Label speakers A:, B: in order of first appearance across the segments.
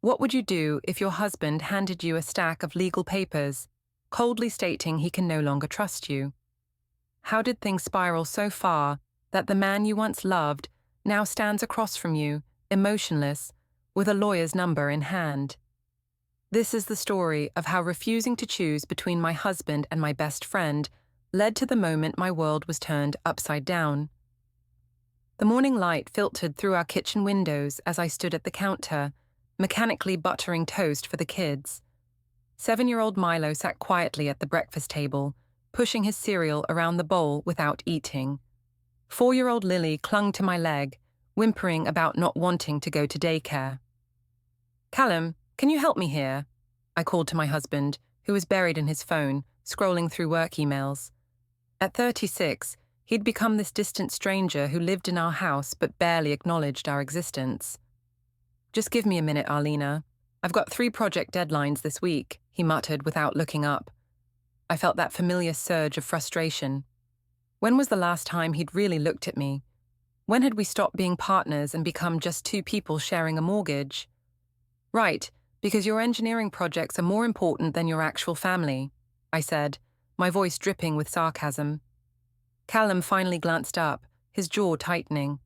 A: What would you do if your husband handed you a stack of legal papers, coldly stating he can no longer trust you? How did things spiral so far that the man you once loved now stands across from you, emotionless, with a lawyer's number in hand? This is the story of how refusing to choose between my husband and my best friend led to the moment my world was turned upside down. The morning light filtered through our kitchen windows as I stood at the counter, mechanically buttering toast for the kids. 7-year-old Milo sat quietly at the breakfast table, pushing his cereal around the bowl without eating. 4-year-old Lily clung to my leg, whimpering about not wanting to go to daycare. "Callum, can you help me here?" I called to my husband, who was buried in his phone, scrolling through work emails. At 36, he'd become this distant stranger who lived in our house but barely acknowledged our existence. "Just give me a minute, Arlena. I've got 3 project deadlines this week," he muttered without looking up. I felt that familiar surge of frustration. When was the last time he'd really looked at me? When had we stopped being partners and become just 2 people sharing a mortgage? "Right, because your engineering projects are more important than your actual family," I said, my voice dripping with sarcasm. Callum finally glanced up, his jaw tightening.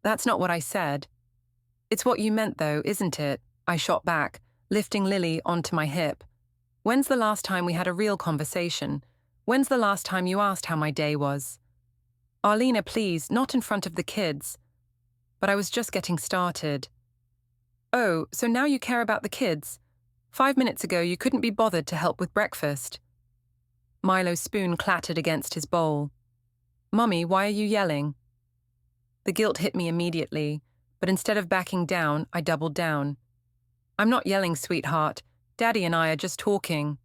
A: "That's not what I said." "It's what you meant though, isn't it?" I shot back, lifting Lily onto my hip. "When's the last time we had a real conversation? When's the last time you asked how my day was?" "Arlena, please, not in front of the kids." But I was just getting started. "Oh, so now you care about the kids? 5 minutes ago you couldn't be bothered to help with breakfast." Milo's spoon clattered against his bowl. "Mummy, why are you yelling?" The guilt hit me immediately, but instead of backing down, I doubled down. "I'm not yelling, sweetheart. Daddy and I are just talking."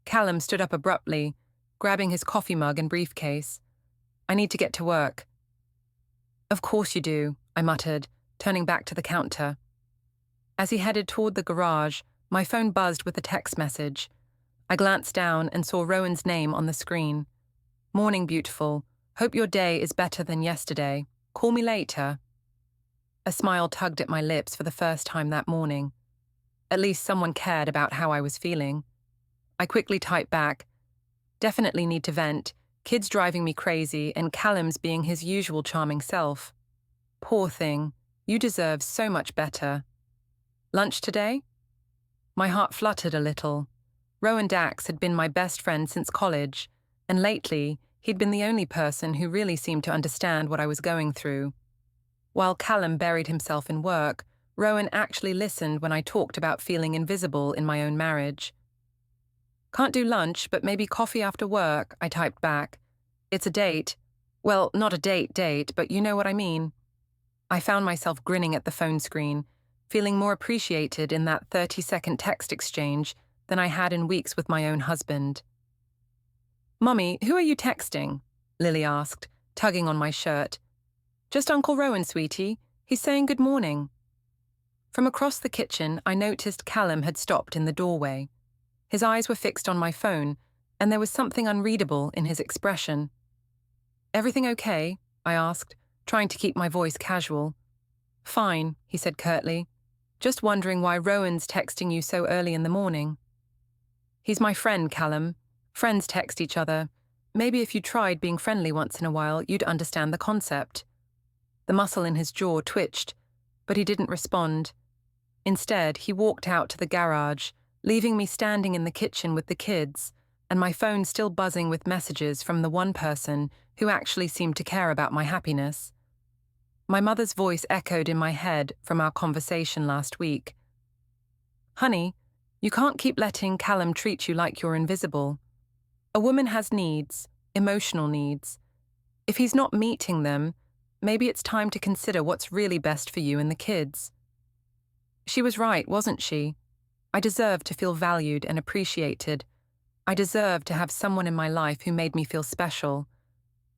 A: Callum stood up abruptly, grabbing his coffee mug and briefcase. "I need to get to work." "Of course you do," I muttered, turning back to the counter. As he headed toward the garage, my phone buzzed with a text message. I glanced down and saw Rowan's name on the screen. "Morning, beautiful. Hope your day is better than yesterday. Call me later." A smile tugged at my lips for the first time that morning. At least someone cared about how I was feeling. I quickly typed back, "Definitely need to vent. Kids driving me crazy and Callum's being his usual charming self. Poor thing. You deserve so much better. Lunch today?" My heart fluttered a little. Rowan Dax had been my best friend since college, and lately he'd been the only person who really seemed to understand what I was going through. While Callum buried himself in work, Rowan actually listened when I talked about feeling invisible in my own marriage. "Can't do lunch, but maybe coffee after work," I typed back. "It's a date. Well, not a date, but you know what I mean." I found myself grinning at the phone screen, feeling more appreciated in that 30-second text exchange than I had in weeks with my own husband. "Mummy, who are you texting?" Lily asked, tugging on my shirt. "Just Uncle Rowan, sweetie. He's saying good morning." From across the kitchen, I noticed Callum had stopped in the doorway. His eyes were fixed on my phone, and there was something unreadable in his expression. "Everything okay?" I asked, trying to keep my voice casual. "Fine," he said curtly. "Just wondering why Rowan's texting you so early in the morning." "He's my friend, Callum. Friends text each other. Maybe if you tried being friendly once in a while, you'd understand the concept." The muscle in his jaw twitched, but he didn't respond. Instead, he walked out to the garage, leaving me standing in the kitchen with the kids, and my phone still buzzing with messages from the one person who actually seemed to care about my happiness. My mother's voice echoed in my head from our conversation last week. "Honey, you can't keep letting Callum treat you like you're invisible. A woman has needs, emotional needs. If he's not meeting them, maybe it's time to consider what's really best for you and the kids." She was right, wasn't she? I deserved to feel valued and appreciated. I deserved to have someone in my life who made me feel special,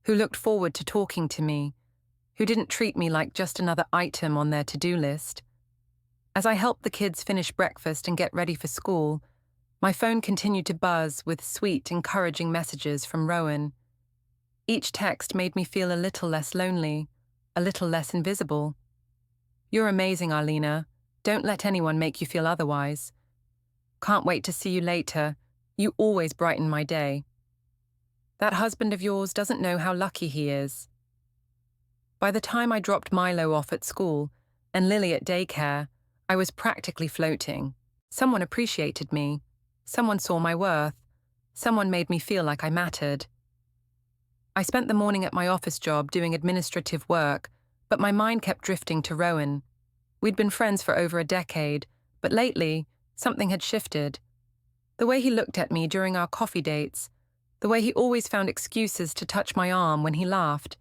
A: who looked forward to talking to me, who didn't treat me like just another item on their to-do list. As I helped the kids finish breakfast and get ready for school, my phone continued to buzz with sweet, encouraging messages from Rowan. Each text made me feel a little less lonely, a little less invisible. "You're amazing, Arlena. Don't let anyone make you feel otherwise. Can't wait to see you later. You always brighten my day. That husband of yours doesn't know how lucky he is. By the time I dropped Milo off at school and Lily at daycare, I was practically floating. Someone appreciated me. Someone saw my worth. Someone made me feel like I mattered. I spent the morning at my office job doing administrative work, but my mind kept drifting to Rowan. We'd been friends for over a decade, but lately, something had shifted. The way he looked at me during our coffee dates, the way he always found excuses to touch my arm when he laughed,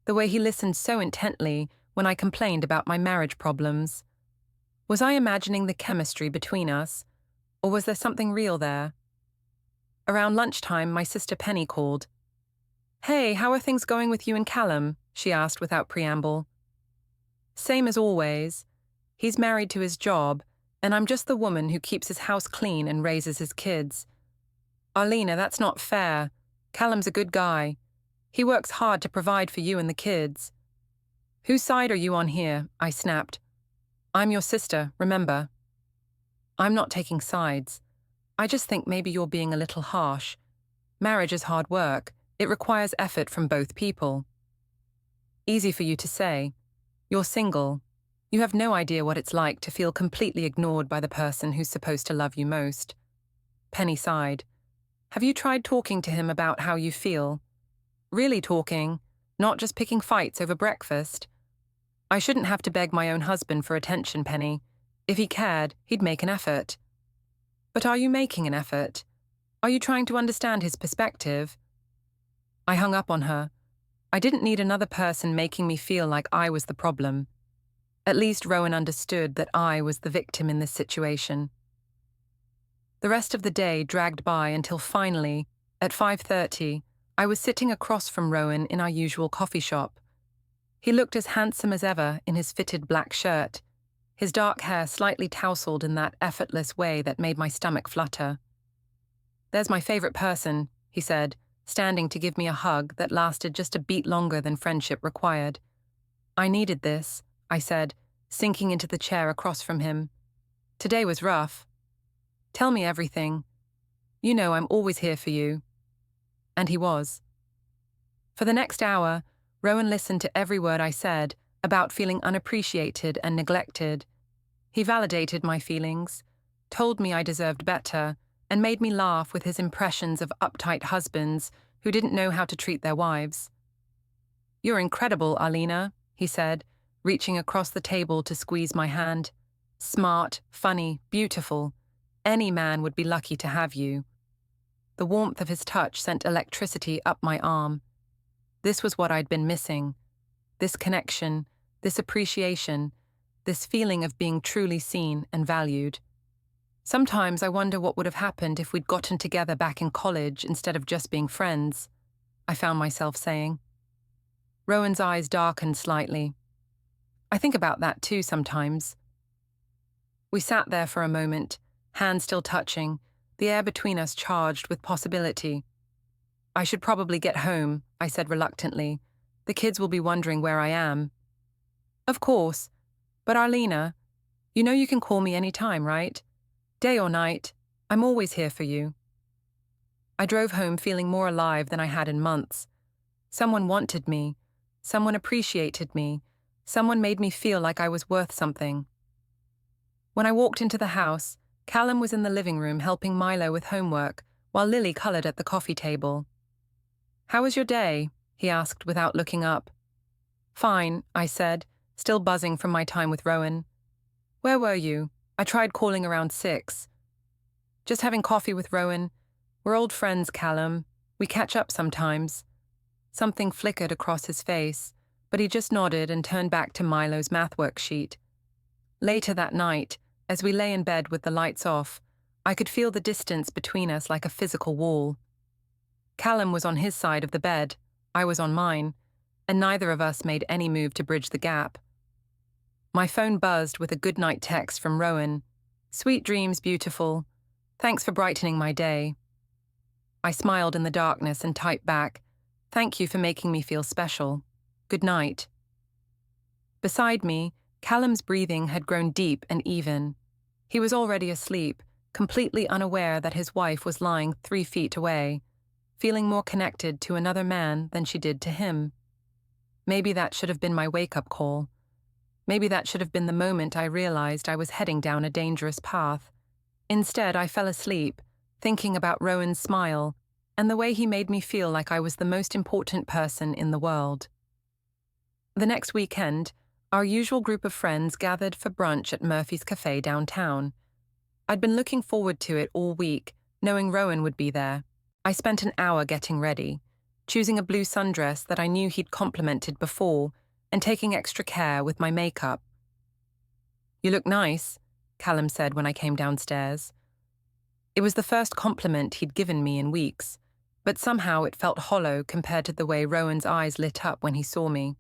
A: the way he listened so intently when I complained about my marriage problems. Was I imagining the chemistry between us, or was there something real there? Around lunchtime, my sister Penny called. "Hey, how are things going with you and Callum?" she asked without preamble. "Same as always. He's married to his job, and I'm just the woman who keeps his house clean and raises his kids. Arlena, that's not fair. Callum's a good guy. He works hard to provide for you and the kids." "Whose side are you on here?" I snapped. "I'm your sister, remember." "I'm not taking sides. I just think maybe you're being a little harsh. Marriage is hard work. It requires effort from both people." "Easy for you to say. You're single. You have no idea what it's like to feel completely ignored by the person who's supposed to love you most." Penny sighed. "Have you tried talking to him about how you feel? Really talking, not just picking fights over breakfast? I shouldn't have to beg my own husband for attention, Penny. If he cared, he'd make an effort." "But are you making an effort? Are you trying to understand his perspective?" I hung up on her. I didn't need another person making me feel like I was the problem. At least Rowan understood that I was the victim in this situation. The rest of the day dragged by until finally, at 5:30, I was sitting across from Rowan in our usual coffee shop. He looked as handsome as ever in his fitted black shirt, his dark hair slightly tousled in that effortless way that made my stomach flutter. "There's my favorite person," he said, standing to give me a hug that lasted just a beat longer than friendship required. "I needed this," I said, sinking into the chair across from him. "Today was rough. Tell me everything. You know I'm always here for you." And he was. For the next hour, Rowan listened to every word I said about feeling unappreciated and neglected. He validated my feelings, told me I deserved better, and made me laugh with his impressions of uptight husbands who didn't know how to treat their wives. "You're incredible, Arlena," he said, reaching across the table to squeeze my hand. "Smart, funny, beautiful. Any man would be lucky to have you." The warmth of his touch sent electricity up my arm. This was what I'd been missing. This connection, this appreciation, this feeling of being truly seen and valued. Sometimes I wonder what would have happened if we'd gotten together back in college instead of just being friends, I found myself saying. Rowan's eyes darkened slightly. "I think about that too sometimes." We sat there for a moment, hands still touching, the air between us charged with possibility. "I should probably get home," I said reluctantly. "The kids will be wondering where I am." "Of course. But Arlena, you know you can call me any time, right? Day or night, I'm always here for you." I drove home feeling more alive than I had in months. Someone wanted me. Someone appreciated me. Someone made me feel like I was worth something. When I walked into the house, Callum was in the living room helping Milo with homework, while Lily colored at the coffee table. "How was your day?" he asked without looking up. "Fine," I said, still buzzing from my time with Rowan. "Where were you? I tried calling around 6. "Just having coffee with Rowan. We're old friends, Callum. We catch up sometimes." Something flickered across his face, but he just nodded and turned back to Milo's math worksheet. Later that night, as we lay in bed with the lights off, I could feel the distance between us like a physical wall. Callum was on his side of the bed, I was on mine, and neither of us made any move to bridge the gap. My phone buzzed with a goodnight text from Rowan. "Sweet dreams, beautiful. Thanks for brightening my day." I smiled in the darkness and typed back, "Thank you for making me feel special. Good night." Beside me, Callum's breathing had grown deep and even. He was already asleep, completely unaware that his wife was lying 3 feet away, feeling more connected to another man than she did to him. Maybe that should have been my wake-up call. Maybe that should have been the moment I realized I was heading down a dangerous path. Instead, I fell asleep, thinking about Rowan's smile and the way he made me feel like I was the most important person in the world. The next weekend, our usual group of friends gathered for brunch at Murphy's Cafe downtown. I'd been looking forward to it all week, knowing Rowan would be there. I spent an hour getting ready, choosing a blue sundress that I knew he'd complimented before, and taking extra care with my makeup. "You look nice," Callum said when I came downstairs. It was the first compliment he'd given me in weeks, but somehow it felt hollow compared to the way Rowan's eyes lit up when he saw me.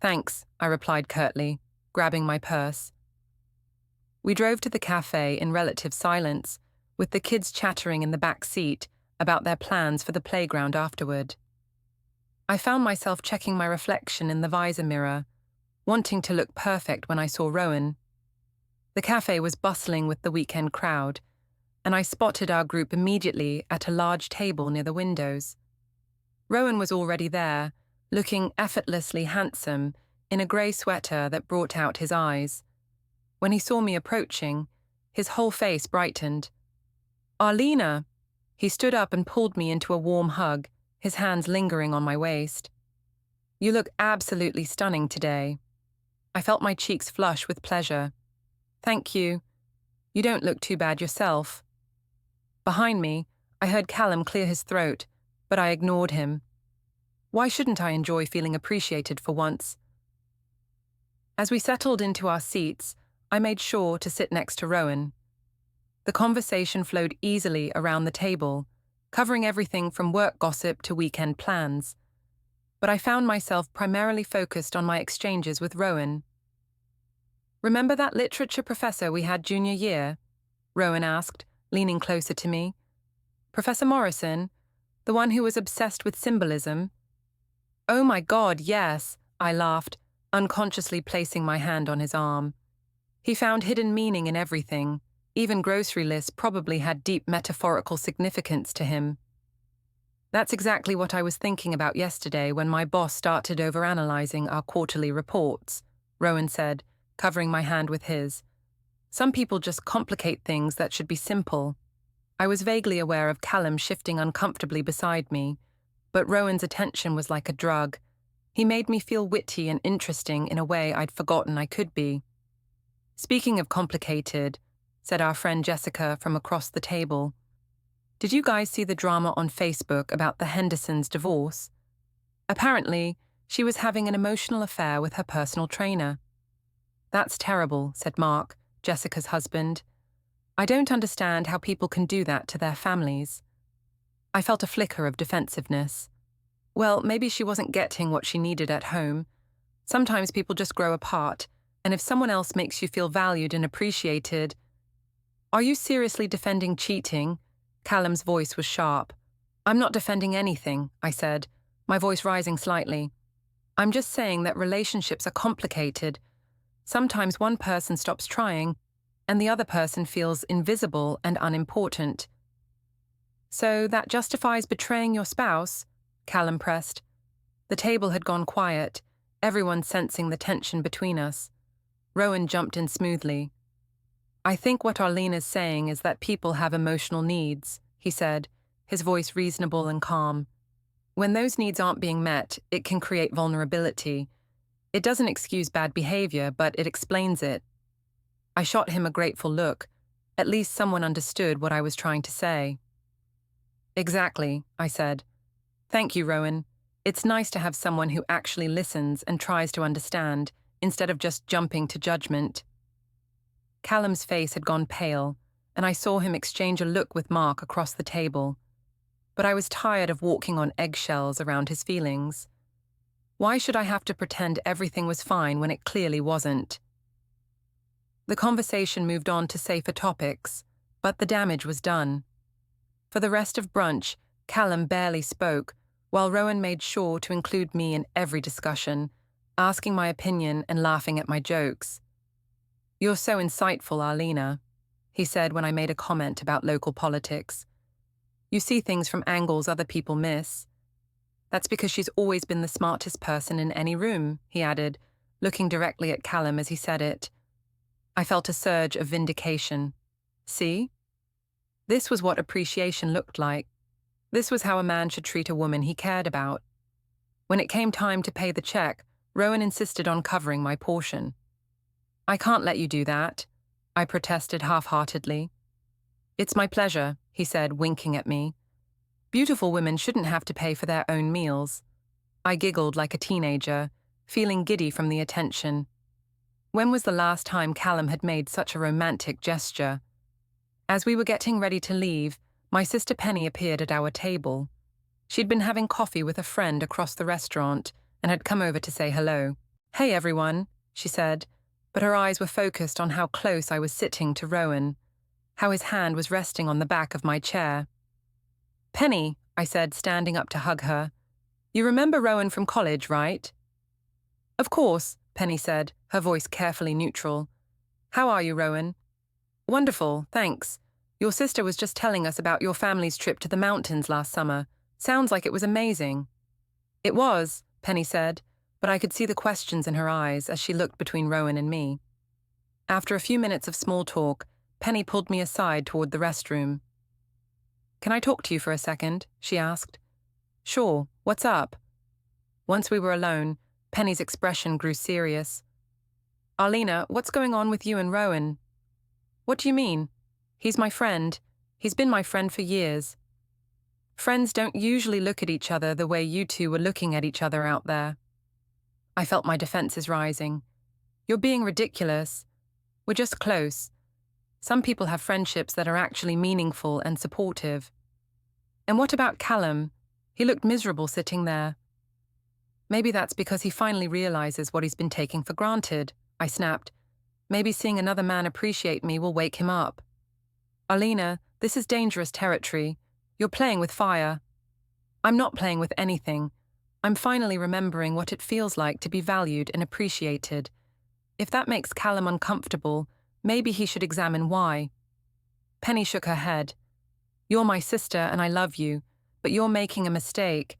A: "Thanks," I replied curtly, grabbing my purse. We drove to the cafe in relative silence, with the kids chattering in the back seat about their plans for the playground afterward. I found myself checking my reflection in the visor mirror, wanting to look perfect when I saw Rowan. The cafe was bustling with the weekend crowd, and I spotted our group immediately at a large table near the windows. Rowan was already there, looking effortlessly handsome in a grey sweater that brought out his eyes. When he saw me approaching, his whole face brightened. "Arlena!" He stood up and pulled me into a warm hug, his hands lingering on my waist. "You look absolutely stunning today." I felt my cheeks flush with pleasure. "Thank you. You don't look too bad yourself." Behind me, I heard Callum clear his throat, but I ignored him. Why shouldn't I enjoy feeling appreciated for once? As we settled into our seats, I made sure to sit next to Rowan. The conversation flowed easily around the table, covering everything from work gossip to weekend plans. But I found myself primarily focused on my exchanges with Rowan. "Remember that literature professor we had junior year?" Rowan asked, leaning closer to me. "Professor Morrison, the one who was obsessed with symbolism?" "Oh my God, yes," I laughed, unconsciously placing my hand on his arm. He found hidden meaning in everything. Even grocery lists probably had deep metaphorical significance to him. "That's exactly what I was thinking about yesterday when my boss started overanalyzing our quarterly reports," Rowan said, covering my hand with his. "Some people just complicate things that should be simple." I was vaguely aware of Callum shifting uncomfortably beside me, but Rowan's attention was like a drug. He made me feel witty and interesting in a way I'd forgotten I could be. "Speaking of complicated," said our friend Jessica from across the table, "did you guys see the drama on Facebook about the Hendersons' divorce? Apparently, she was having an emotional affair with her personal trainer." "That's terrible," said Mark, Jessica's husband. "I don't understand how people can do that to their families." I felt a flicker of defensiveness. Well, maybe she wasn't getting what she needed at home. Sometimes people just grow apart, and if someone else makes you feel valued and appreciated... "Are you seriously defending cheating?" Callum's voice was sharp. "I'm not defending anything," I said, my voice rising slightly. "I'm just saying that relationships are complicated. Sometimes one person stops trying, and the other person feels invisible and unimportant." "So that justifies betraying your spouse?" Callum pressed. The table had gone quiet, everyone sensing the tension between us. Rowan jumped in smoothly. "I think what Arlena's saying is that people have emotional needs," he said, his voice reasonable and calm. "When those needs aren't being met, it can create vulnerability. It doesn't excuse bad behavior, but it explains it." I shot him a grateful look. At least someone understood what I was trying to say. "Exactly," I said. "Thank you, Rowan. It's nice to have someone who actually listens and tries to understand, instead of just jumping to judgment." Callum's face had gone pale, and I saw him exchange a look with Mark across the table. But I was tired of walking on eggshells around his feelings. Why should I have to pretend everything was fine when it clearly wasn't? The conversation moved on to safer topics, but the damage was done. For the rest of brunch, Callum barely spoke, while Rowan made sure to include me in every discussion, asking my opinion and laughing at my jokes. "You're so insightful, Arlena," he said when I made a comment about local politics. "You see things from angles other people miss." "That's because she's always been the smartest person in any room," he added, looking directly at Callum as he said it. I felt a surge of vindication. See? This was what appreciation looked like. This was how a man should treat a woman he cared about. When it came time to pay the check, Rowan insisted on covering my portion. "I can't let you do that," I protested half-heartedly. "It's my pleasure," he said, winking at me. "Beautiful women shouldn't have to pay for their own meals." I giggled like a teenager, feeling giddy from the attention. When was the last time Callum had made such a romantic gesture? As we were getting ready to leave, my sister Penny appeared at our table. She'd been having coffee with a friend across the restaurant and had come over to say hello. "Hey everyone," she said, but her eyes were focused on how close I was sitting to Rowan, how his hand was resting on the back of my chair. "Penny," I said, standing up to hug her, "you remember Rowan from college, right?" "Of course," Penny said, her voice carefully neutral. "How are you, Rowan?" "Wonderful, thanks. Your sister was just telling us about your family's trip to the mountains last summer. Sounds like it was amazing." "It was," Penny said, but I could see the questions in her eyes as she looked between Rowan and me. After a few minutes of small talk, Penny pulled me aside toward the restroom. "Can I talk to you for a second?" she asked. "Sure, what's up?" Once we were alone, Penny's expression grew serious. "Arlena, what's going on with you and Rowan?" "What do you mean? He's my friend. He's been my friend for years." "Friends don't usually look at each other the way you two were looking at each other out there." I felt my defenses rising. "You're being ridiculous. We're just close. Some people have friendships that are actually meaningful and supportive." "And what about Callum? He looked miserable sitting there." "Maybe that's because he finally realizes what he's been taking for granted," I snapped. "Maybe seeing another man appreciate me will wake him up." "Arlena, this is dangerous territory. You're playing with fire." "I'm not playing with anything. I'm finally remembering what it feels like to be valued and appreciated. If that makes Callum uncomfortable, maybe he should examine why." Penny shook her head. "You're my sister and I love you, but you're making a mistake.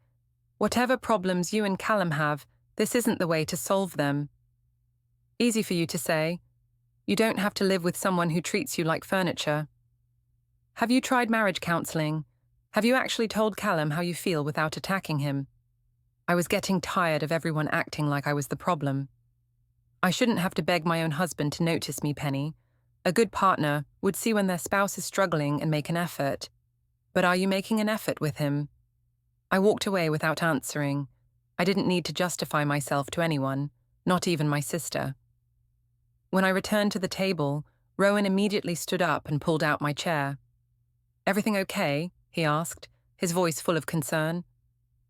A: Whatever problems you and Callum have, this isn't the way to solve them." "Easy for you to say. You don't have to live with someone who treats you like furniture." "Have you tried marriage counseling? Have you actually told Callum how you feel without attacking him?" I was getting tired of everyone acting like I was the problem. "I shouldn't have to beg my own husband to notice me, Penny. A good partner would see when their spouse is struggling and make an effort. But are you making an effort with him?" I walked away without answering. I didn't need to justify myself to anyone, not even my sister. When I returned to the table, Rowan immediately stood up and pulled out my chair. "Everything okay?" he asked, his voice full of concern.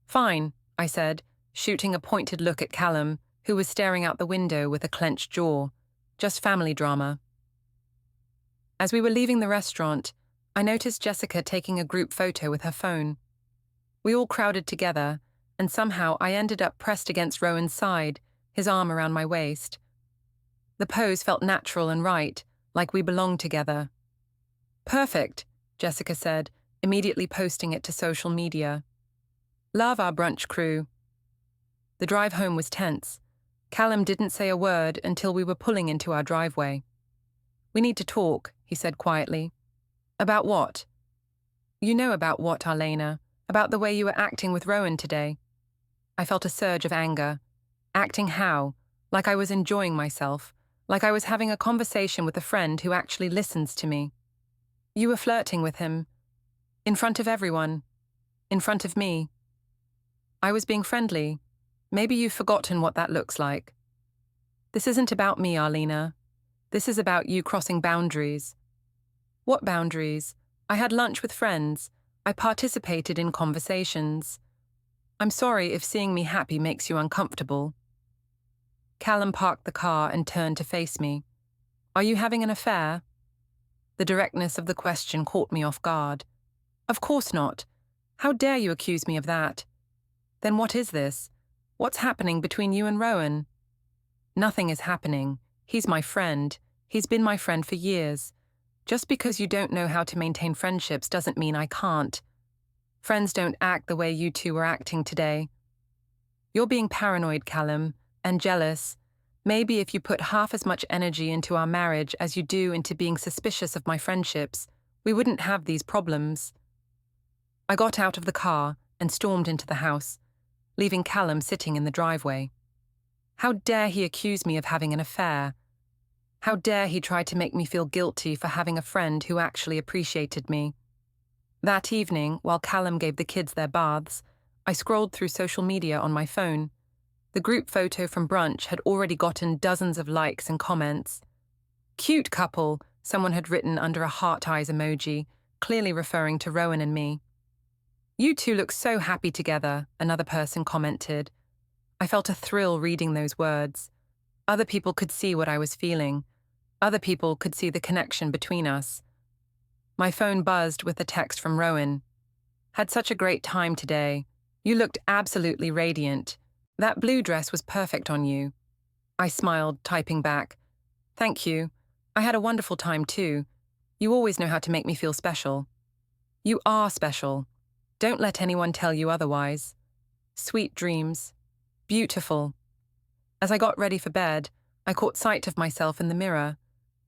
A: "Fine," I said, shooting a pointed look at Callum, who was staring out the window with a clenched jaw. "Just family drama." As we were leaving the restaurant, I noticed Jessica taking a group photo with her phone. We all crowded together, and somehow I ended up pressed against Rowan's side, his arm around my waist. The pose felt natural and right, like we belonged together. "Perfect," Jessica said, immediately posting it to social media. "Love our brunch crew." The drive home was tense. Callum didn't say a word until we were pulling into our driveway. "We need to talk," he said quietly. "About what?" "You know about what, Arlena. About the way you were acting with Rowan today." I felt a surge of anger. Acting how? Like I was enjoying myself. Like I was having a conversation with a friend who actually listens to me. "You were flirting with him. In front of everyone. In front of me." "I was being friendly. Maybe you've forgotten what that looks like." "This isn't about me, Arlena. This is about you crossing boundaries." "What boundaries? I had lunch with friends. I participated in conversations." "I'm sorry if seeing me happy makes you uncomfortable." Callum parked the car and turned to face me. "Are you having an affair?" The directness of the question caught me off guard. "Of course not. How dare you accuse me of that?" "Then what is this? What's happening between you and Rowan?" Nothing is happening. He's my friend. He's been my friend for years. Just because you don't know how to maintain friendships doesn't mean I can't. Friends don't act the way you two are acting today. You're being paranoid, Callum, and jealous. Maybe if you put half as much energy into our marriage as you do into being suspicious of my friendships, we wouldn't have these problems. I got out of the car and stormed into the house, leaving Callum sitting in the driveway. How dare he accuse me of having an affair? How dare he try to make me feel guilty for having a friend who actually appreciated me? That evening, while Callum gave the kids their baths, I scrolled through social media on my phone. The group photo from brunch had already gotten dozens of likes and comments. "Cute couple," someone had written under a heart eyes emoji, clearly referring to Rowan and me. "You two look so happy together," another person commented. I felt a thrill reading those words. Other people could see what I was feeling. Other people could see the connection between us. My phone buzzed with a text from Rowan. "Had such a great time today. You looked absolutely radiant. That blue dress was perfect on you." I smiled, typing back, "Thank you. I had a wonderful time too. You always know how to make me feel special." "You are special. Don't let anyone tell you otherwise. Sweet dreams. Beautiful." As I got ready for bed, I caught sight of myself in the mirror.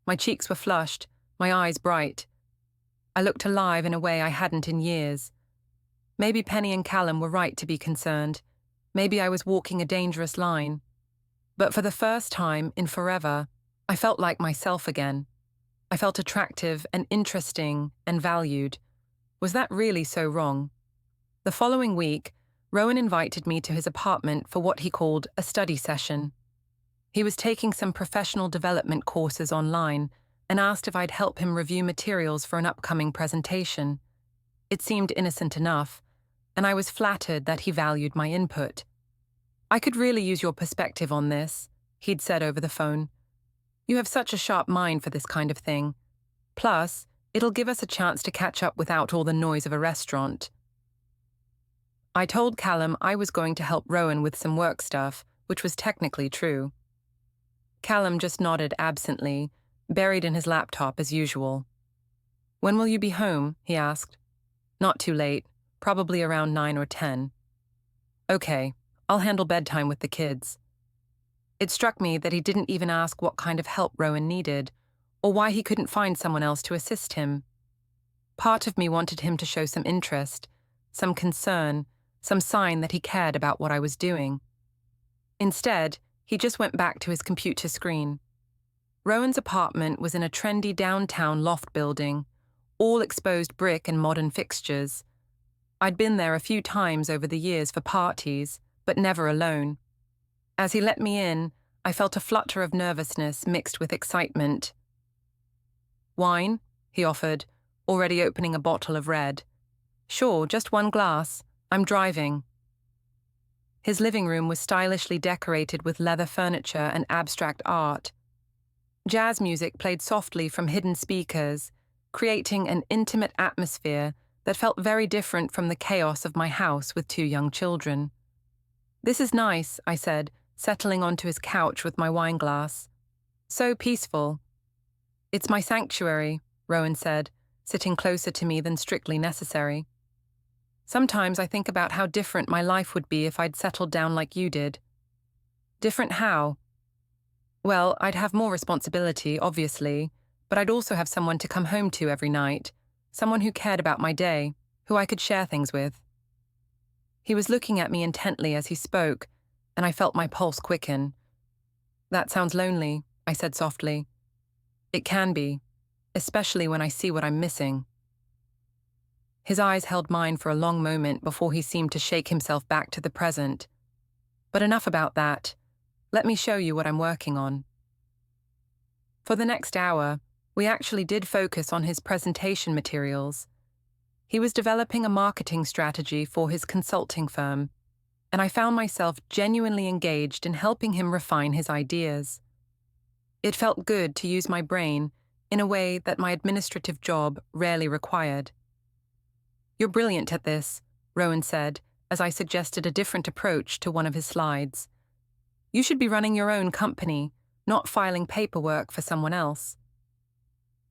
A: My cheeks were flushed, my eyes bright. I looked alive in a way I hadn't in years. Maybe Penny and Callum were right to be concerned. Maybe I was walking a dangerous line. But for the first time in forever, I felt like myself again. I felt attractive and interesting and valued. Was that really so wrong? The following week, Rowan invited me to his apartment for what he called a study session. He was taking some professional development courses online and asked if I'd help him review materials for an upcoming presentation. It seemed innocent enough, and I was flattered that he valued my input. "I could really use your perspective on this," he'd said over the phone. "You have such a sharp mind for this kind of thing. Plus, it'll give us a chance to catch up without all the noise of a restaurant." I told Callum I was going to help Rowan with some work stuff, which was technically true. Callum just nodded absently, buried in his laptop as usual. "When will you be home?" he asked. "Not too late, probably around 9 or 10. "Okay, I'll handle bedtime with the kids." It struck me that he didn't even ask what kind of help Rowan needed, or why he couldn't find someone else to assist him. Part of me wanted him to show some interest, some concern, some sign that he cared about what I was doing. Instead, he just went back to his computer screen. Rowan's apartment was in a trendy downtown loft building, all exposed brick and modern fixtures. I'd been there a few times over the years for parties, but never alone. As he let me in, I felt a flutter of nervousness mixed with excitement. "Wine?" he offered, already opening a bottle of red. "Sure, just one glass. I'm driving." His living room was stylishly decorated with leather furniture and abstract art. Jazz music played softly from hidden speakers, creating an intimate atmosphere that felt very different from the chaos of my house with 2 young children. "This is nice," I said, settling onto his couch with my wine glass. "So peaceful." "It's my sanctuary," Rowan said, sitting closer to me than strictly necessary. "Sometimes I think about how different my life would be if I'd settled down like you did." "Different how?" "Well, I'd have more responsibility, obviously, but I'd also have someone to come home to every night, someone who cared about my day, who I could share things with." He was looking at me intently as he spoke, and I felt my pulse quicken. "That sounds lonely," I said softly. "It can be, especially when I see what I'm missing." His eyes held mine for a long moment before he seemed to shake himself back to the present. "But enough about that. Let me show you what I'm working on." For the next hour, we actually did focus on his presentation materials. He was developing a marketing strategy for his consulting firm, and I found myself genuinely engaged in helping him refine his ideas. It felt good to use my brain in a way that my administrative job rarely required. "You're brilliant at this," Rowan said, as I suggested a different approach to one of his slides. You should be running your own company, not filing paperwork for someone else.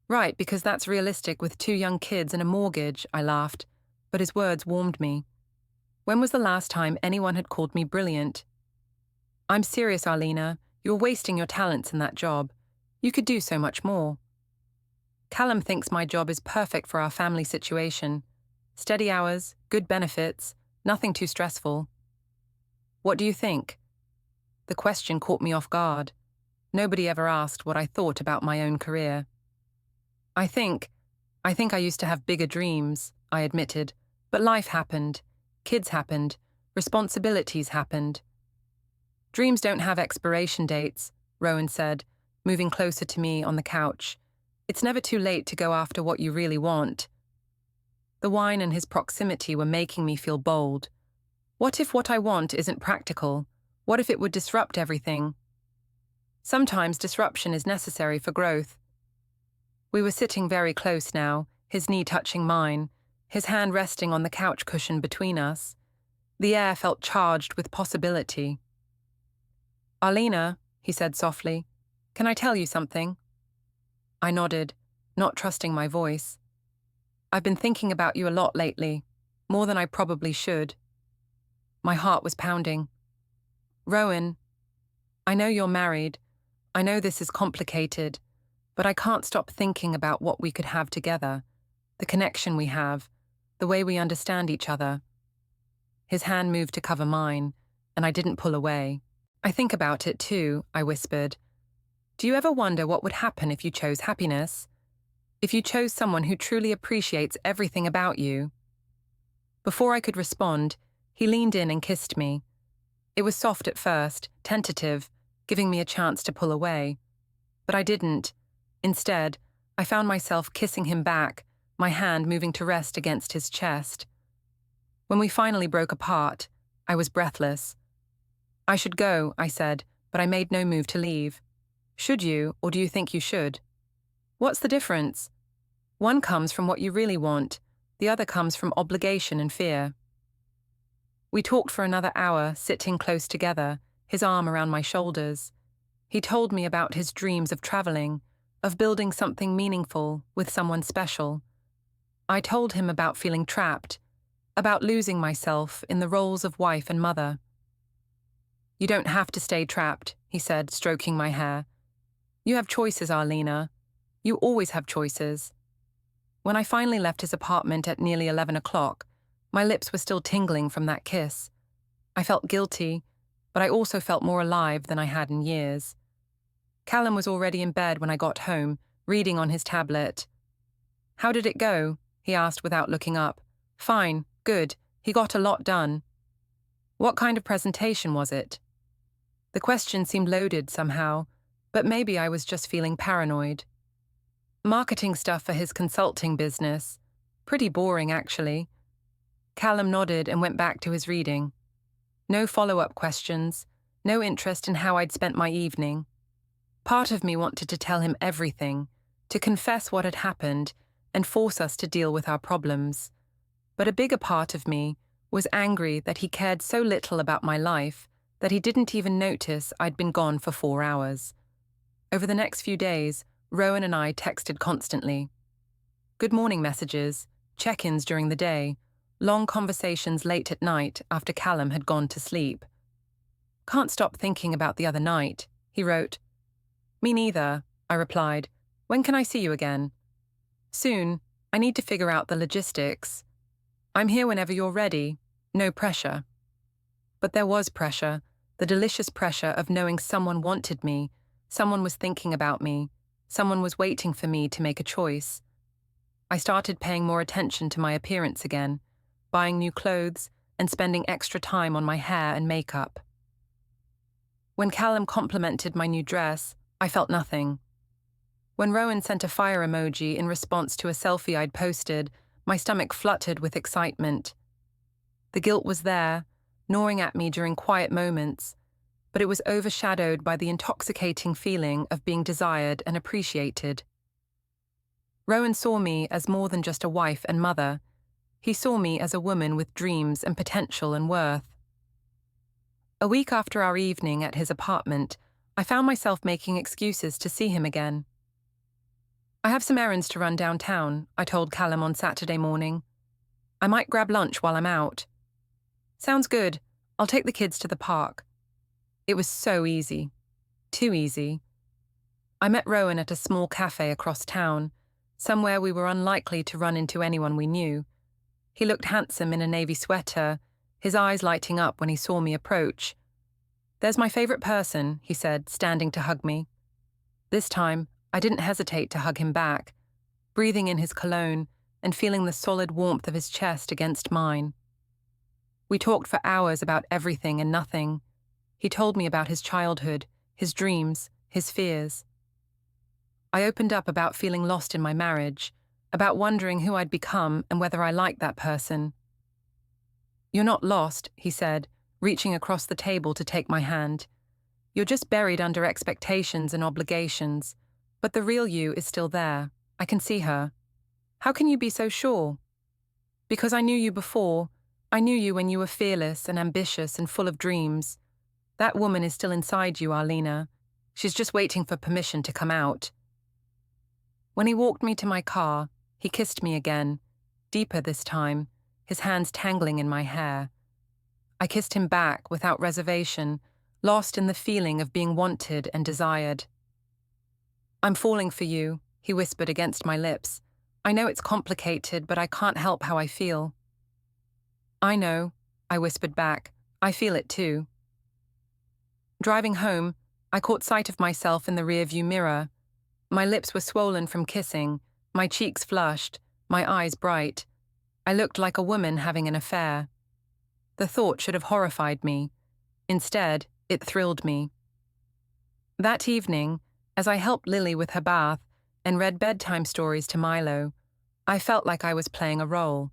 A: Right, because that's realistic with 2 young kids and a mortgage, I laughed, but his words warmed me. When was the last time anyone had called me brilliant? I'm serious, Arlena. You're wasting your talents in that job. You could do so much more. Callum thinks my job is perfect for our family situation. Steady hours, good benefits, nothing too stressful. What do you think? The question caught me off guard. Nobody ever asked what I thought about my own career. I think I used to have bigger dreams, I admitted, but life happened, kids happened, responsibilities happened. Dreams don't have expiration dates, Rowan said, moving closer to me on the couch. It's never too late to go after what you really want. The wine and his proximity were making me feel bold. What if what I want isn't practical? What if it would disrupt everything? Sometimes disruption is necessary for growth. We were sitting very close now, his knee touching mine, his hand resting on the couch cushion between us. The air felt charged with possibility. Arlena, he said softly, can I tell you something? I nodded, not trusting my voice. I've been thinking about you a lot lately, more than I probably should. My heart was pounding. Rowan, I know you're married. I know this is complicated, but I can't stop thinking about what we could have together, the connection we have, the way we understand each other. His hand moved to cover mine, and I didn't pull away. I think about it too, I whispered. Do you ever wonder what would happen if you chose happiness? If you chose someone who truly appreciates everything about you? Before I could respond, he leaned in and kissed me. It was soft at first, tentative, giving me a chance to pull away. But I didn't. Instead, I found myself kissing him back, my hand moving to rest against his chest. When we finally broke apart, I was breathless. I should go, I said, but I made no move to leave. Should you, or do you think you should? What's the difference? One comes from what you really want, the other comes from obligation and fear. We talked for another hour, sitting close together, his arm around my shoulders. He told me about his dreams of traveling, of building something meaningful with someone special. I told him about feeling trapped, about losing myself in the roles of wife and mother. You don't have to stay trapped, he said, stroking my hair. You have choices, Arlena. You always have choices. When I finally left his apartment at nearly 11 o'clock, my lips were still tingling from that kiss. I felt guilty, but I also felt more alive than I had in years. Callum was already in bed when I got home, reading on his tablet. How did it go? He asked without looking up. Fine, good. He got a lot done. What kind of presentation was it? The question seemed loaded somehow, but maybe I was just feeling paranoid. Marketing stuff for his consulting business. Pretty boring, actually. Callum nodded and went back to his reading. No follow-up questions, no interest in how I'd spent my evening. Part of me wanted to tell him everything, to confess what had happened and force us to deal with our problems. But a bigger part of me was angry that he cared so little about my life that he didn't even notice I'd been gone for 4 hours. Over the next few days, Rowan and I texted constantly. Good morning messages, check-ins during the day, long conversations late at night after Callum had gone to sleep. Can't stop thinking about the other night, he wrote. Me neither, I replied. When can I see you again? Soon. I need to figure out the logistics. I'm here whenever you're ready. No pressure. But there was pressure, the delicious pressure of knowing someone wanted me, someone was thinking about me, someone was waiting for me to make a choice. I started paying more attention to my appearance again, buying new clothes and spending extra time on my hair and makeup. When Callum complimented my new dress, I felt nothing. When Rowan sent a fire emoji in response to a selfie I'd posted, my stomach fluttered with excitement. The guilt was there, gnawing at me during quiet moments, but it was overshadowed by the intoxicating feeling of being desired and appreciated. Rowan saw me as more than just a wife and mother. He saw me as a woman with dreams and potential and worth. A week after our evening at his apartment, I found myself making excuses to see him again. I have some errands to run downtown, I told Callum on Saturday morning. I might grab lunch while I'm out. Sounds good. I'll take the kids to the park. It was so easy. Too easy. I met Rowan at a small cafe across town, somewhere we were unlikely to run into anyone we knew. He looked handsome in a navy sweater, his eyes lighting up when he saw me approach. "There's my favorite person," he said, standing to hug me. This time, I didn't hesitate to hug him back, breathing in his cologne and feeling the solid warmth of his chest against mine. We talked for hours about everything and nothing. He told me about his childhood, his dreams, his fears. I opened up about feeling lost in my marriage, about wondering who I'd become and whether I liked that person. "You're not lost," he said, reaching across the table to take my hand. "You're just buried under expectations and obligations, but the real you is still there. I can see her." "How can you be so sure?" "Because I knew you before. I knew you when you were fearless and ambitious and full of dreams. That woman is still inside you, Arlena. She's just waiting for permission to come out." When he walked me to my car, he kissed me again, deeper this time, his hands tangling in my hair. I kissed him back without reservation, lost in the feeling of being wanted and desired. "I'm falling for you," he whispered against my lips. "I know it's complicated, but I can't help how I feel." "I know," I whispered back. "I feel it too." Driving home, I caught sight of myself in the rearview mirror. My lips were swollen from kissing, my cheeks flushed, my eyes bright. I looked like a woman having an affair. The thought should have horrified me. Instead, it thrilled me. That evening, as I helped Lily with her bath and read bedtime stories to Milo, I felt like I was playing a role,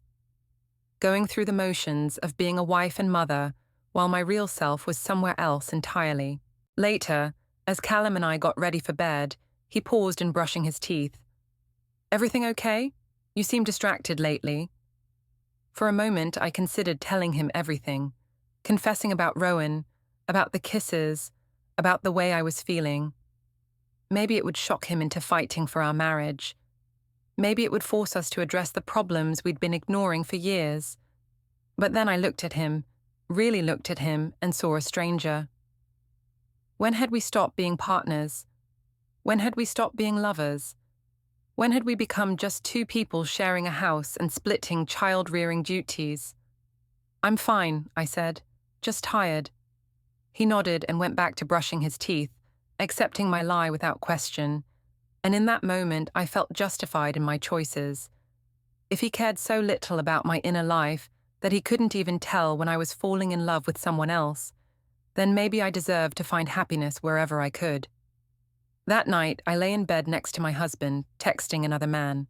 A: going through the motions of being a wife and mother while my real self was somewhere else entirely. Later, as Callum and I got ready for bed, he paused in brushing his teeth. "Everything okay? You seem distracted lately." For a moment, I considered telling him everything, confessing about Rowan, about the kisses, about the way I was feeling. Maybe it would shock him into fighting for our marriage. Maybe it would force us to address the problems we'd been ignoring for years. But then I looked at him, really looked at him, and saw a stranger. When had we stopped being partners? When had we stopped being lovers? When had we become just two people sharing a house and splitting child-rearing duties? "I'm fine," I said, "just tired." He nodded and went back to brushing his teeth, accepting my lie without question. And in that moment, I felt justified in my choices. If he cared so little about my inner life that he couldn't even tell when I was falling in love with someone else, then maybe I deserved to find happiness wherever I could. That night, I lay in bed next to my husband, texting another man.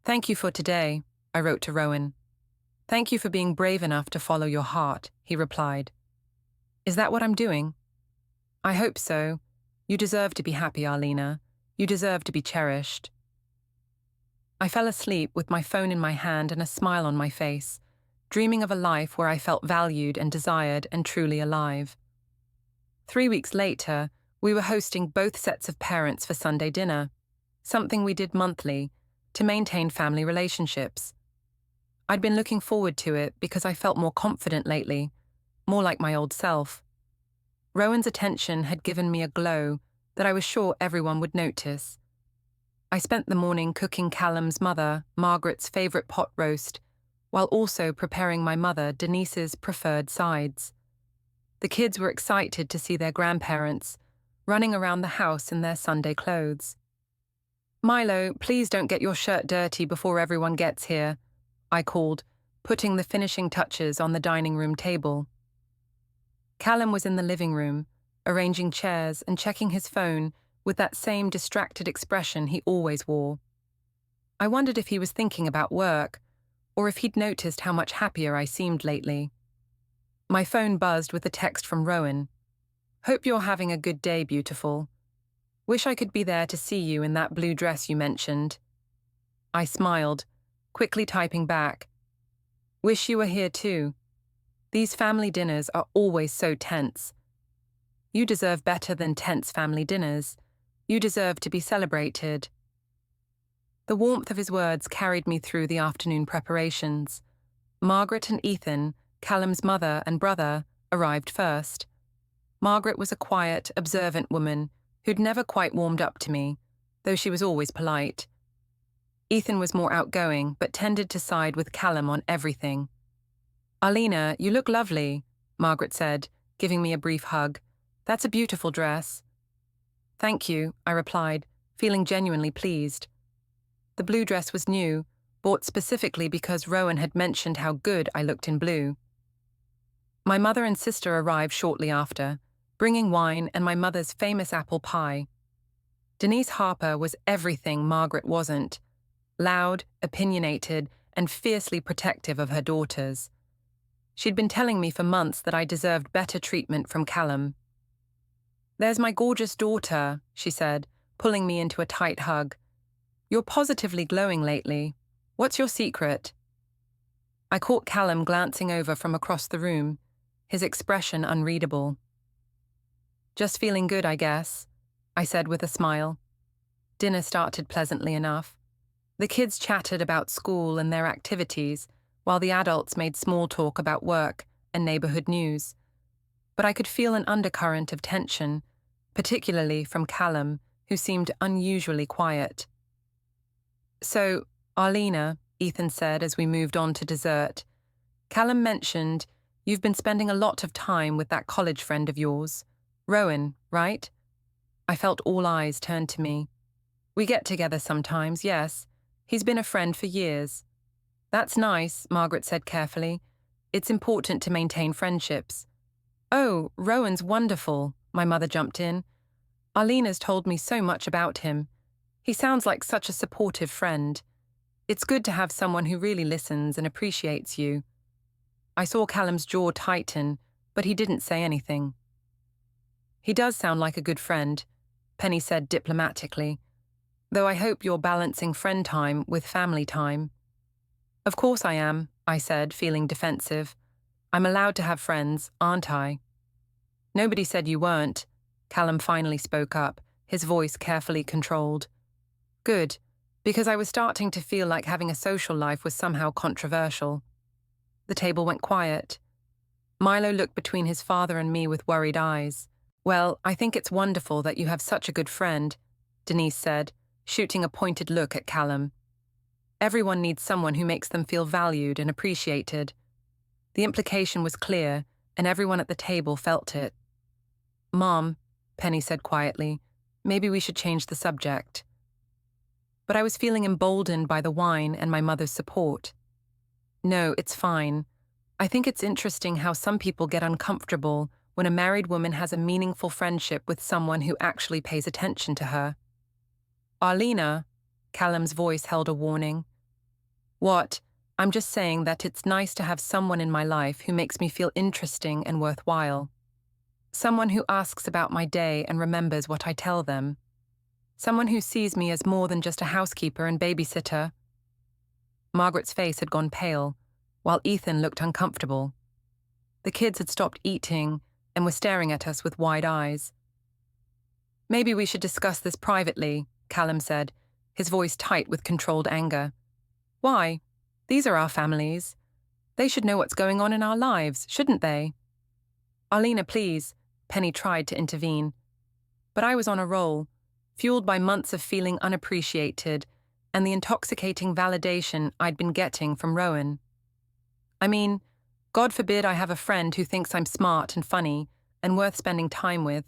A: "Thank you for today," I wrote to Rowan. "Thank you for being brave enough to follow your heart," he replied. "Is that what I'm doing?" "I hope so. You deserve to be happy, Arlena. You deserve to be cherished." I fell asleep with my phone in my hand and a smile on my face, dreaming of a life where I felt valued and desired and truly alive. 3 weeks later, we were hosting both sets of parents for Sunday dinner, something we did monthly to maintain family relationships. I'd been looking forward to it because I felt more confident lately, more like my old self. Rowan's attention had given me a glow that I was sure everyone would notice. I spent the morning cooking Callum's mother, Margaret's favourite pot roast, while also preparing my mother, Denise's preferred sides. The kids were excited to see their grandparents, running around the house in their Sunday clothes. "Milo, please don't get your shirt dirty before everyone gets here," I called, putting the finishing touches on the dining room table. Callum was in the living room, arranging chairs and checking his phone with that same distracted expression he always wore. I wondered if he was thinking about work, or if he'd noticed how much happier I seemed lately. My phone buzzed with a text from Rowan. "Hope you're having a good day, beautiful. Wish I could be there to see you in that blue dress you mentioned." I smiled, quickly typing back, "Wish you were here too." These family dinners are always so tense. You deserve better than tense family dinners. You deserve to be celebrated. The warmth of his words carried me through the afternoon preparations. Margaret and Ethan, Callum's mother and brother, arrived first. Margaret was a quiet, observant woman who'd never quite warmed up to me, though she was always polite. Ethan was more outgoing, but tended to side with Callum on everything. "Arlena, you look lovely," Margaret said, giving me a brief hug. "That's a beautiful dress." "Thank you," I replied, feeling genuinely pleased. The blue dress was new, bought specifically because Rowan had mentioned how good I looked in blue. My mother and sister arrived shortly after, bringing wine and my mother's famous apple pie. Denise Harper was everything Margaret wasn't: loud, opinionated, and fiercely protective of her daughters. She'd been telling me for months that I deserved better treatment from Callum. "There's my gorgeous daughter," she said, pulling me into a tight hug. "You're positively glowing lately. What's your secret?" I caught Callum glancing over from across the room, his expression unreadable. "Just feeling good, I guess," I said with a smile. Dinner started pleasantly enough. The kids chatted about school and their activities, while the adults made small talk about work and neighborhood news. But I could feel an undercurrent of tension, particularly from Callum, who seemed unusually quiet. "So, Arlena," Ethan said as we moved on to dessert, "Callum mentioned you've been spending a lot of time with that college friend of yours, Rowan, right?" I felt all eyes turned to me. "We get together sometimes, yes. He's been a friend for years." "That's nice," Margaret said carefully. "It's important to maintain friendships." "Oh, Rowan's wonderful," my mother jumped in. "Arlena's told me so much about him. He sounds like such a supportive friend. It's good to have someone who really listens and appreciates you." I saw Callum's jaw tighten, but he didn't say anything. "He does sound like a good friend," Penny said diplomatically, "though I hope you're balancing friend time with family time." "Of course I am," I said, feeling defensive. "I'm allowed to have friends, aren't I?" "Nobody said you weren't," Callum finally spoke up, his voice carefully controlled. "Good, because I was starting to feel like having a social life was somehow controversial." The table went quiet. Milo looked between his father and me with worried eyes. "Well, I think it's wonderful that you have such a good friend," Denise said, shooting a pointed look at Callum. "Everyone needs someone who makes them feel valued and appreciated." The implication was clear, and everyone at the table felt it. "Mom," Penny said quietly, "maybe we should change the subject." But I was feeling emboldened by the wine and my mother's support. "No, it's fine. I think it's interesting how some people get uncomfortable when a married woman has a meaningful friendship with someone who actually pays attention to her." "Arlena," Callum's voice held a warning. "What? I'm just saying that it's nice to have someone in my life who makes me feel interesting and worthwhile. Someone who asks about my day and remembers what I tell them. Someone who sees me as more than just a housekeeper and babysitter." Margaret's face had gone pale, while Ethan looked uncomfortable. The kids had stopped eating and were staring at us with wide eyes. "Maybe we should discuss this privately," Callum said, his voice tight with controlled anger. "Why? These are our families. They should know what's going on in our lives, shouldn't they?" "Arlena, please," Penny tried to intervene. But I was on a roll, fueled by months of feeling unappreciated and the intoxicating validation I'd been getting from Rowan. I mean, God forbid I have a friend who thinks I'm smart and funny and worth spending time with.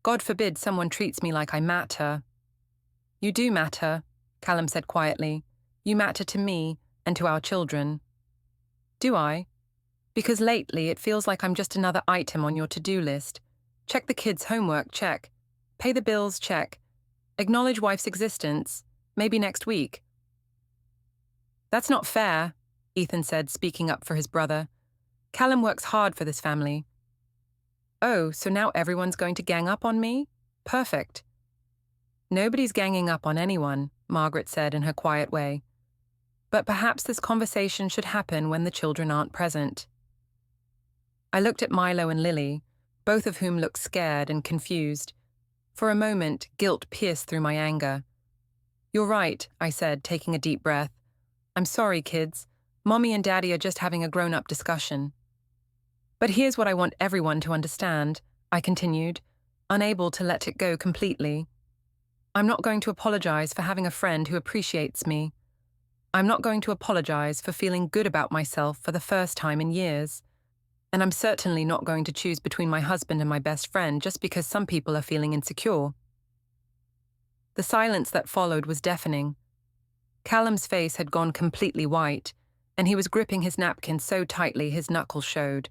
A: God forbid someone treats me like I matter. "You do matter," Callum said quietly. "You matter to me and to our children." "Do I? Because lately it feels like I'm just another item on your to-do list. Check the kids' homework, check. Pay the bills, check. Acknowledge wife's existence, maybe next week." "That's not fair," Ethan said, speaking up for his brother. "Callum works hard for this family." "Oh, so now everyone's going to gang up on me? Perfect." "Nobody's ganging up on anyone," Margaret said in her quiet way. "But perhaps this conversation should happen when the children aren't present." I looked at Milo and Lily, both of whom looked scared and confused. For a moment, guilt pierced through my anger. "You're right," I said, taking a deep breath. "I'm sorry, kids. Mommy and Daddy are just having a grown-up discussion." "But here's what I want everyone to understand," I continued, unable to let it go completely. "I'm not going to apologize for having a friend who appreciates me. I'm not going to apologize for feeling good about myself for the first time in years. And I'm certainly not going to choose between my husband and my best friend just because some people are feeling insecure." The silence that followed was deafening. Callum's face had gone completely white, and he was gripping his napkin so tightly his knuckles showed.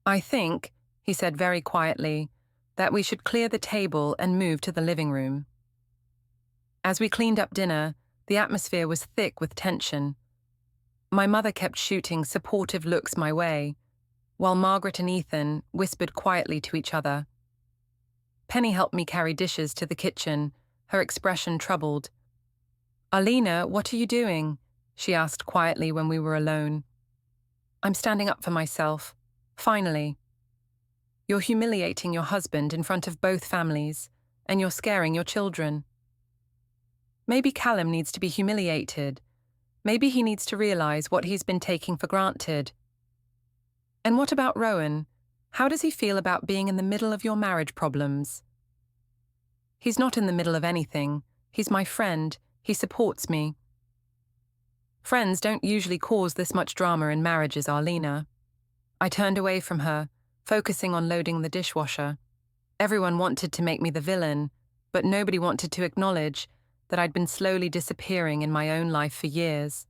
A: "I think," he said very quietly, "that we should clear the table and move to the living room." As we cleaned up dinner, the atmosphere was thick with tension. My mother kept shooting supportive looks my way, while Margaret and Ethan whispered quietly to each other. Penny helped me carry dishes to the kitchen, her expression troubled. "Arlena, what are you doing?" she asked quietly when we were alone. "I'm standing up for myself. Finally." "You're humiliating your husband in front of both families, and you're scaring your children." "Maybe Callum needs to be humiliated. Maybe he needs to realize what he's been taking for granted." "And what about Rowan? How does he feel about being in the middle of your marriage problems?" "He's not in the middle of anything. He's my friend. He supports me." "Friends don't usually cause this much drama in marriages, Arlena." I turned away from her, focusing on loading the dishwasher. Everyone wanted to make me the villain, but nobody wanted to acknowledge that I'd been slowly disappearing in my own life for years.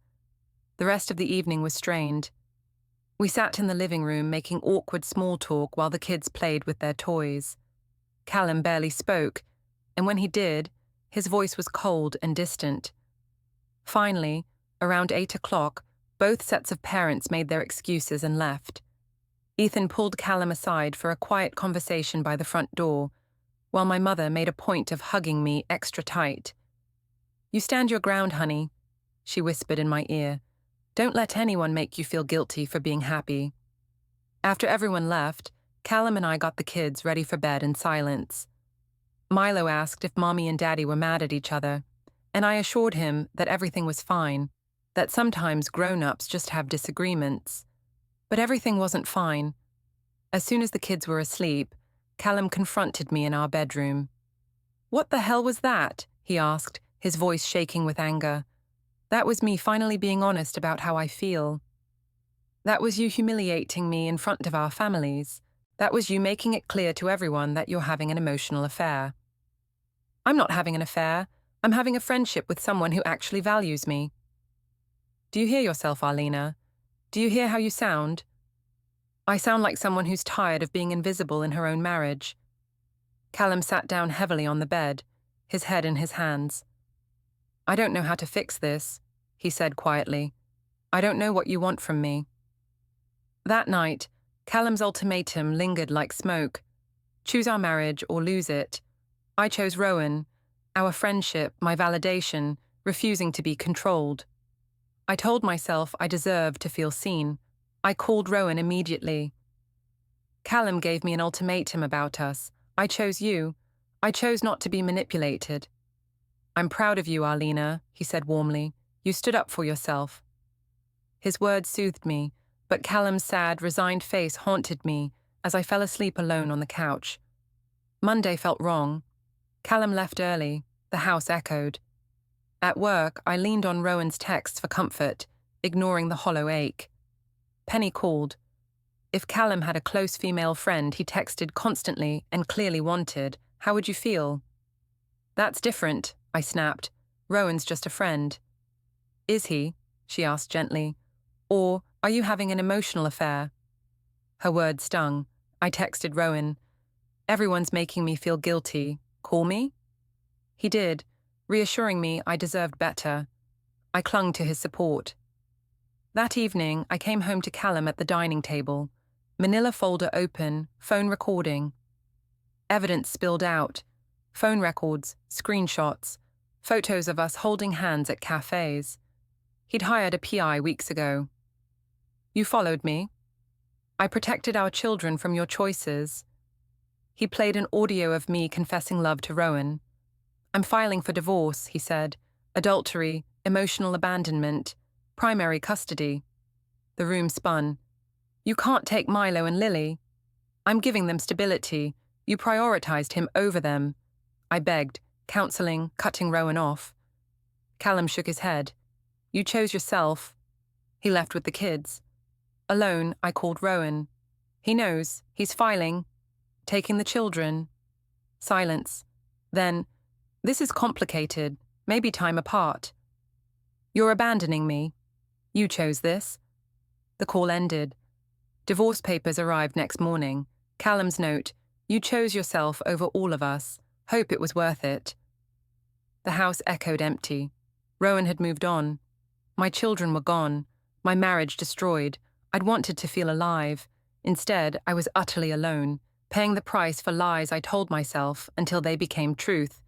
A: The rest of the evening was strained. We sat in the living room making awkward small talk while the kids played with their toys. Callum barely spoke, and when he did, his voice was cold and distant. Finally, around 8 o'clock, both sets of parents made their excuses and left. Ethan pulled Callum aside for a quiet conversation by the front door, while my mother made a point of hugging me extra tight. "You stand your ground, honey," she whispered in my ear. "Don't let anyone make you feel guilty for being happy." After everyone left, Callum and I got the kids ready for bed in silence. Milo asked if Mommy and Daddy were mad at each other, and I assured him that everything was fine, that sometimes grown-ups just have disagreements. But everything wasn't fine. As soon as the kids were asleep, Callum confronted me in our bedroom. "What the hell was that?" he asked, his voice shaking with anger. "That was me finally being honest about how I feel. That was you humiliating me in front of our families. That was you making it clear to everyone that you're having an emotional affair." "I'm not having an affair. I'm having a friendship with someone who actually values me." "Do you hear yourself, Arlena? Do you hear how you sound?" "I sound like someone who's tired of being invisible in her own marriage." Callum sat down heavily on the bed, his head in his hands. "I don't know how to fix this," he said quietly. "I don't know what you want from me." That night, Callum's ultimatum lingered like smoke. Choose our marriage or lose it. I chose Rowan, our friendship, my validation, refusing to be controlled. I told myself I deserved to feel seen. I called Rowan immediately. Callum gave me an ultimatum about us. I chose you. I chose not to be manipulated. "I'm proud of you, Arlena," he said warmly. "You stood up for yourself." His words soothed me, but Callum's sad, resigned face haunted me as I fell asleep alone on the couch. Monday felt wrong. Callum left early. The house echoed. At work, I leaned on Rowan's texts for comfort, ignoring the hollow ache. Penny called. If Callum had a close female friend he texted constantly and clearly wanted, how would you feel? "That's different," I snapped. "Rowan's just a friend." "Is he?" she asked gently. "Or are you having an emotional affair?" Her words stung. I texted Rowan. "Everyone's making me feel guilty. Call me?" He did, reassuring me I deserved better. I clung to his support. That evening, I came home to Callum at the dining table. Manila folder open, phone recording. Evidence spilled out. Phone records, screenshots, photos of us holding hands at cafes. He'd hired a PI weeks ago. "You followed me?" I protected our children from your choices. He played an audio of me confessing love to Rowan. I'm filing for divorce, he said. Adultery, emotional abandonment, primary custody. The room spun. You can't take Milo and Lily. I'm giving them stability. You prioritized him over them. I begged, counseling, cutting Rowan off. Callum shook his head. You chose yourself. He left with the kids. Alone, I called Rowan. He knows. He's filing. Taking the children. Silence. Then, this is complicated. Maybe time apart. You're abandoning me. You chose this. The call ended. Divorce papers arrived next morning. Callum's note, you chose yourself over all of us. Hope it was worth it. The house echoed empty. Rowan had moved on. My children were gone. My marriage destroyed. I'd wanted to feel alive. Instead, I was utterly alone, paying the price for lies I told myself until they became truth.